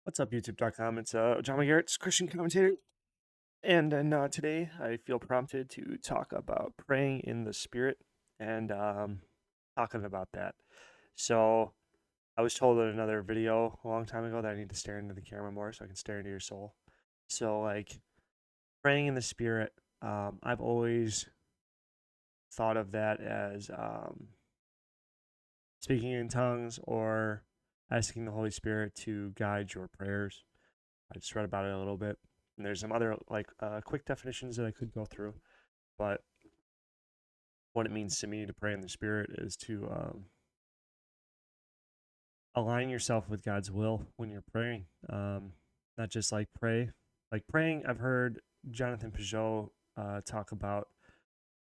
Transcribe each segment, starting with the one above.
What's up, YouTube.com? It's John McGarrett's Christian commentator, and today I feel prompted to talk about praying in the Spirit and talking about that. So I was told in another video a long time ago that I need to stare into the camera more so I can stare into your soul. So like praying in the Spirit, I've always thought of that as speaking in tongues or asking the Holy Spirit to guide your prayers. I just read about it a little bit. And there's some other quick definitions that I could go through, but what it means to me to pray in the Spirit is to align yourself with God's will when you're praying. Not just like pray, like praying. I've heard Jonathan Peugeot talk about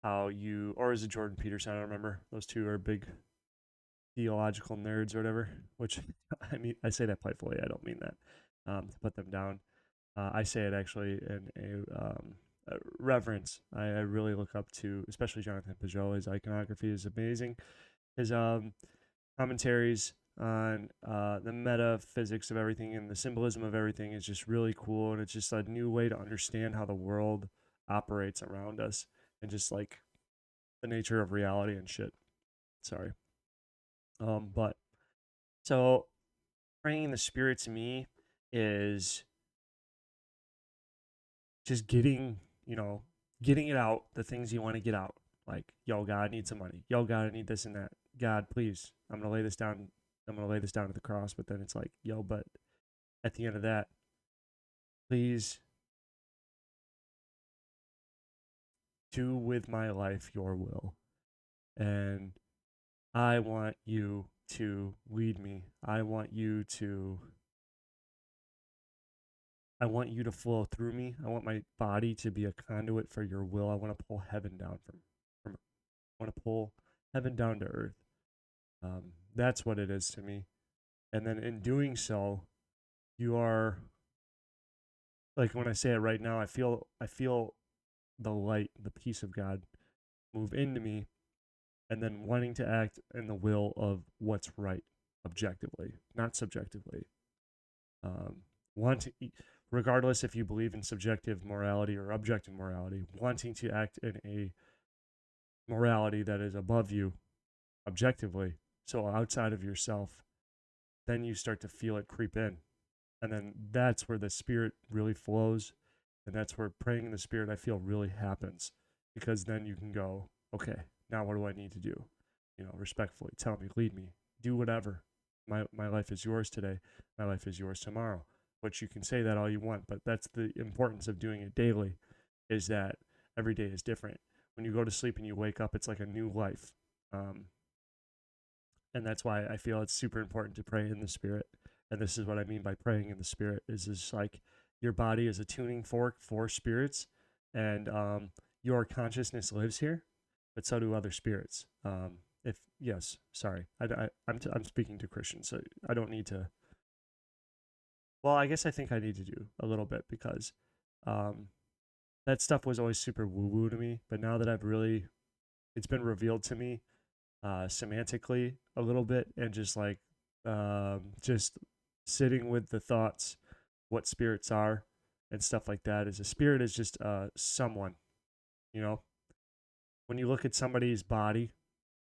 how you, or is it Jordan Peterson? I don't remember. Those two are big theological nerds or whatever. Which I mean, I say that playfully. I don't mean that to put them down. I say it actually in a reverence. I really look up to, especially Jonathan Peugeot. His iconography is amazing. His commentaries on the metaphysics of everything and the symbolism of everything is just really cool. And it's just a new way to understand how the world operates around us and just like the nature of reality and shit. Sorry. But so praying in the Spirit to me is just getting it out, the things you want to get out. Like, yo, God, I need some money. Yo, God, I need this and that. God, please, I'm gonna lay this down. I'm gonna lay this down at the cross. But then it's like, yo, but at the end of that, please do with my life your will. And I want you to lead me. I want you to flow through me. I want my body to be a conduit for your will. I want to pull heaven down from I want to pull heaven down to earth. That's what it is to me. And then in doing so, you are like when I say it right now, I feel the light, the peace of God move into me, and then wanting to act in the will of what's right, objectively, not subjectively. Um, wanting, regardless if you believe in subjective morality or objective morality, wanting to act in a morality that is above you objectively, so outside of yourself, then you start to feel it creep in. And then that's where the Spirit really flows. And that's where praying in the Spirit, I feel, really happens. Because then you can go, okay, now what do I need to do? Respectfully, tell me, lead me, do whatever. My life is yours today. My life is yours tomorrow. Which you can say that all you want, but that's the importance of doing it daily, is that every day is different. When you go to sleep and you wake up, it's like a new life. Um, and that's why I feel it's super important to pray in the Spirit. And this is what I mean by praying in the Spirit: is just like your body is a tuning fork for spirits, and your consciousness lives here, but so do other spirits. If yes, sorry, I'm speaking to Christians, so I don't need to. Well, I guess I think I need to do a little bit because um, that stuff was always super woo woo to me. But now that it's been revealed to me semantically a little bit, and just sitting with the thoughts, what spirits are, and stuff like that. Is a spirit is just someone, you know. When you look at somebody's body,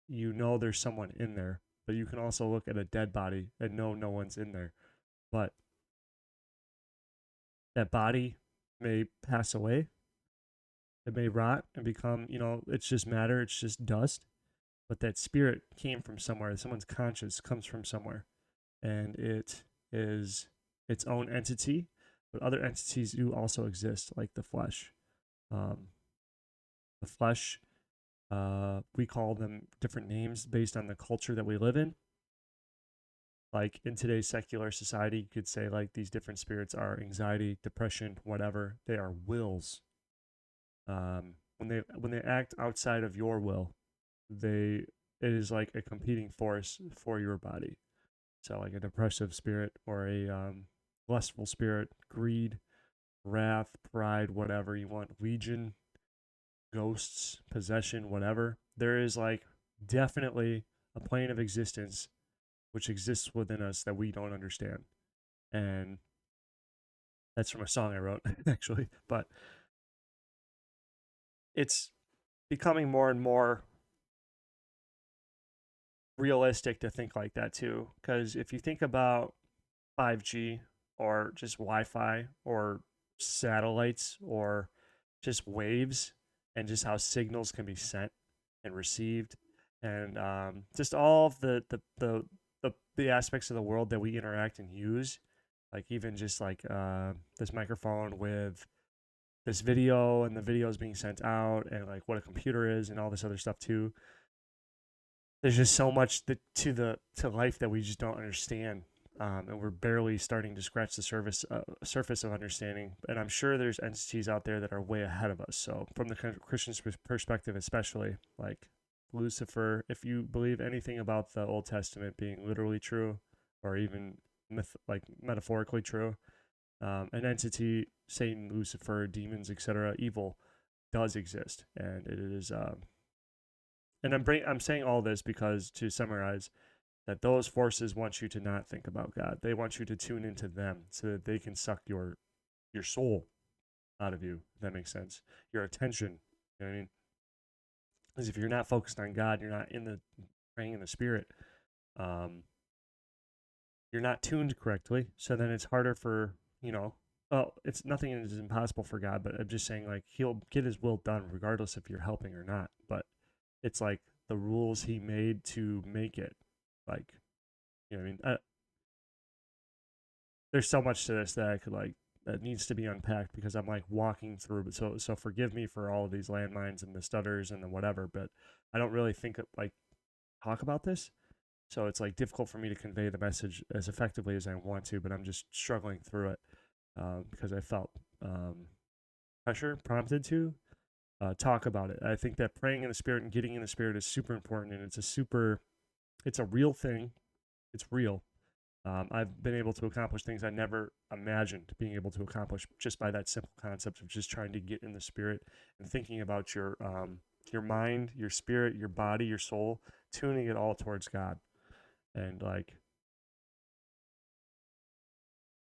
you know there's someone in there, but you can also look at a dead body and know no one's in there. But that body may pass away, it may rot and become, it's just matter, it's just dust. But that spirit came from somewhere. Someone's conscience comes from somewhere, and it is its own entity. But other entities do also exist, like the flesh. Um, the flesh, we call them different names based on the culture that we live in. Like in today's secular society, you could say like these different spirits are anxiety, depression, whatever. They are wills. When they act outside of your will, they it is like a competing force for your body. So like a depressive spirit or a lustful spirit, greed, wrath, pride, whatever you want, legion, ghosts, possession, whatever. There is like definitely a plane of existence which exists within us that we don't understand. And That's from a song I wrote, actually. But it's becoming more and more realistic to think like that too. Because if you think about 5G or just Wi Fi or satellites or just waves and just how signals can be sent and received and just all of the aspects of the world that we interact and use, like even just like this microphone with this video and the video is being sent out and like what a computer is and all this other stuff too. There's just so much to life that we just don't understand, and we're barely starting to scratch the surface of understanding. And I'm sure there's entities out there that are way ahead of us. So from the Christian perspective, especially like Lucifer, if you believe anything about the Old Testament being literally true, or even like metaphorically true, an entity, Satan, Lucifer, demons, etc., evil does exist, and it is and I'm saying all this because to summarize that those forces want you to not think about God. They want you to tune into them so that they can suck your soul out of you. If that makes sense. Your attention. You know what I mean? Because if you're not focused on God, you're not in the praying in the Spirit. Um, you're not tuned correctly. So then it's harder for Well, it's nothing is impossible for God, but I'm just saying like He'll get His will done regardless if you're helping or not. But it's like the rules He made to make it. Like, you know what I mean? There's so much to this that I could like that needs to be unpacked because I'm like walking through. But so forgive me for all of these landmines and the stutters and the whatever. But I don't really think like talk about this. So it's like difficult for me to convey the message as effectively as I want to. But I'm just struggling through it because I felt pressure prompted to talk about it. I think that praying in the Spirit and getting in the Spirit is super important, and it's a real thing. It's real. I've been able to accomplish things I never imagined being able to accomplish just by that simple concept of just trying to get in the Spirit and thinking about your mind, your spirit, your body, your soul, tuning it all towards God, and like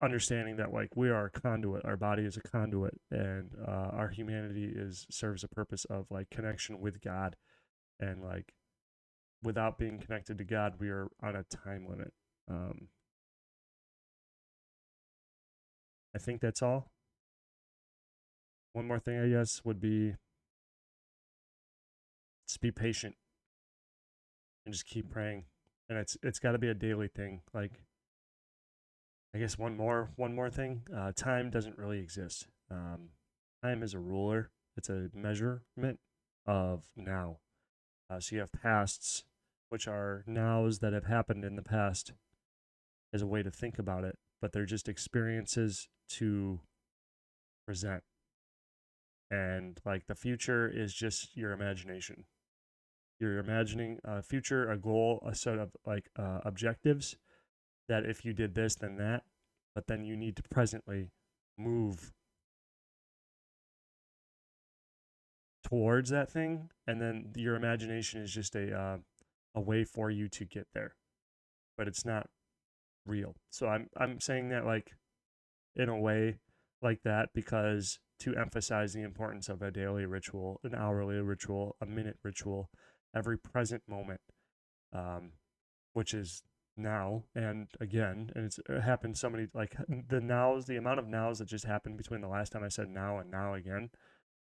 understanding that like we are a conduit, our body is a conduit, and our humanity is serves a purpose of like connection with God, and like without being connected to God, we are on a time limit. Um, I think that's all. One more thing, I guess, would be just be patient and just keep praying. And it's got to be a daily thing. Like I guess one more thing. Time doesn't really exist. Time is a ruler. It's a measurement of now. So you have pasts, which are nows that have happened in the past, as a way to think about it, but they're just experiences to present. And like the future is just your imagination. You're imagining a future, a goal, a set of like objectives that if you did this, then that, but then you need to presently move towards that thing, and then your imagination is just a way for you to get there, but it's not real. So I'm saying that like in a way like that because to emphasize the importance of a daily ritual, an hourly ritual, a minute ritual, every present moment, um, which is now and again, and it happened so many like the nows, the amount of nows that just happened between the last time I said now and now again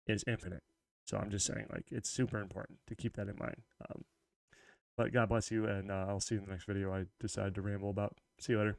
is infinite. So I'm just saying like it's super important to keep that in mind. But God bless you, and I'll see you in the next video I decide to ramble about. See you later.